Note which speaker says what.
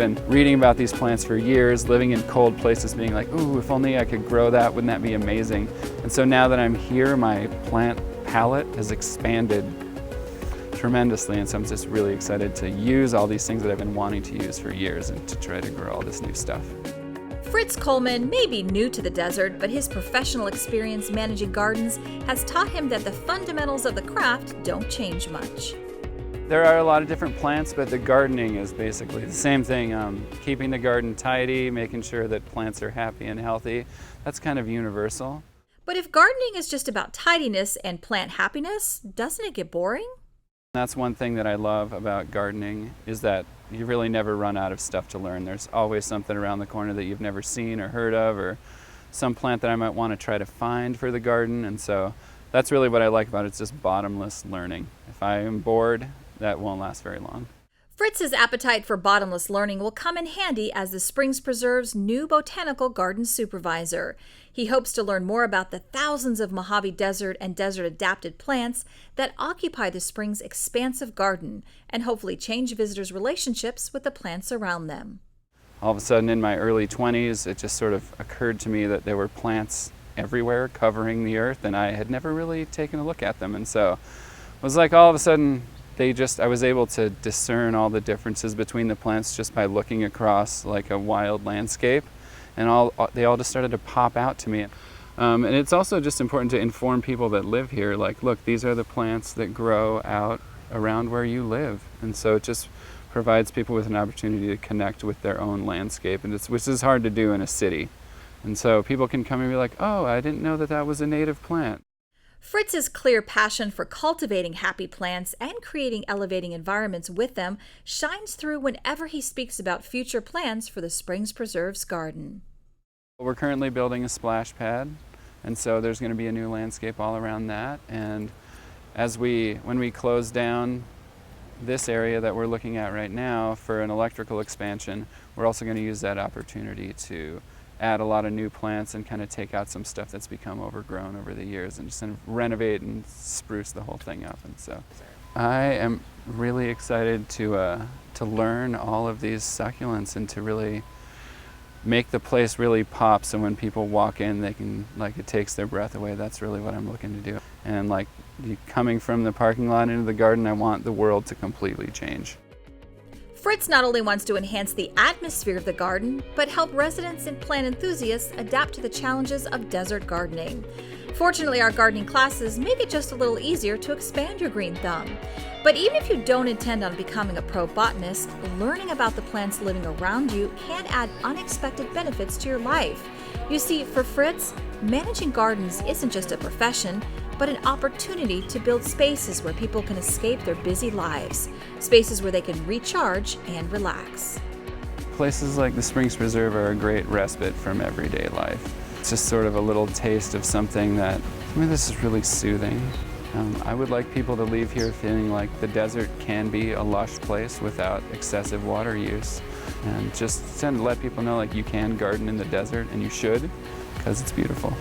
Speaker 1: been reading about these plants for years, living in cold places, being like, ooh, if only I could grow that, wouldn't that be amazing? And so now that I'm here, my plant palette has expanded tremendously, and so I'm just really excited to use all these things that I've been wanting to use for years and to try to grow all this new stuff.
Speaker 2: Fritz Kollman may be new to the desert, but his professional experience managing gardens has taught him that the fundamentals of the craft don't change much.
Speaker 1: There are a lot of different plants, but the gardening is basically the same thing. Keeping the garden tidy, making sure that plants are happy and healthy, that's kind of universal.
Speaker 2: But if gardening is just about tidiness and plant happiness, doesn't it get boring?
Speaker 1: That's one thing that I love about gardening, is that you really never run out of stuff to learn. There's always something around the corner that you've never seen or heard of, or some plant that I might want to try to find for the garden. And so that's really what I like about it. It's just bottomless learning. If I am bored, that won't last very long.
Speaker 2: Fritz's appetite for bottomless learning will come in handy as the Springs Preserve's new botanical garden supervisor. He hopes to learn more about the thousands of Mojave Desert and desert-adapted plants that occupy the Springs' expansive garden, and hopefully change visitors' relationships with the plants around them.
Speaker 1: All of a sudden in my early 20s, it just sort of occurred to me that there were plants everywhere covering the earth, and I had never really taken a look at them. And so it was like all of a sudden, I was able to discern all the differences between the plants just by looking across like a wild landscape, and they all just started to pop out to me. And it's also just important to inform people that live here, like, look, these are the plants that grow out around where you live. And so it just provides people with an opportunity to connect with their own landscape, and which is hard to do in a city. And so people can come and be like, oh, I didn't know that that was a native plant.
Speaker 2: Fritz's clear passion for cultivating happy plants and creating elevating environments with them shines through whenever he speaks about future plans for the Springs Preserve's garden.
Speaker 1: We're currently building a splash pad, and so there's going to be a new landscape all around that. And when we close down this area that we're looking at right now for an electrical expansion, we're also going to use that opportunity to add a lot of new plants and kind of take out some stuff that's become overgrown over the years and just kind of renovate and spruce the whole thing up. And so I am really excited to learn all of these succulents and to really make the place really pop, so when people walk in, they can, like, it takes their breath away. That's really what I'm looking to do. And like, coming from the parking lot into the garden, I want the world to completely change.
Speaker 2: Fritz not only wants to enhance the atmosphere of the garden, but help residents and plant enthusiasts adapt to the challenges of desert gardening. Fortunately, our gardening classes make it just a little easier to expand your green thumb. But even if you don't intend on becoming a pro botanist, learning about the plants living around you can add unexpected benefits to your life. You see, for Fritz, managing gardens isn't just a profession, but an opportunity to build spaces where people can escape their busy lives, spaces where they can recharge and relax.
Speaker 1: Places like the Springs Preserve are a great respite from everyday life. It's just sort of a little taste of something that, this is really soothing. I would like people to leave here feeling like the desert can be a lush place without excessive water use. And just to let people know, like, you can garden in the desert, and you should, because it's beautiful.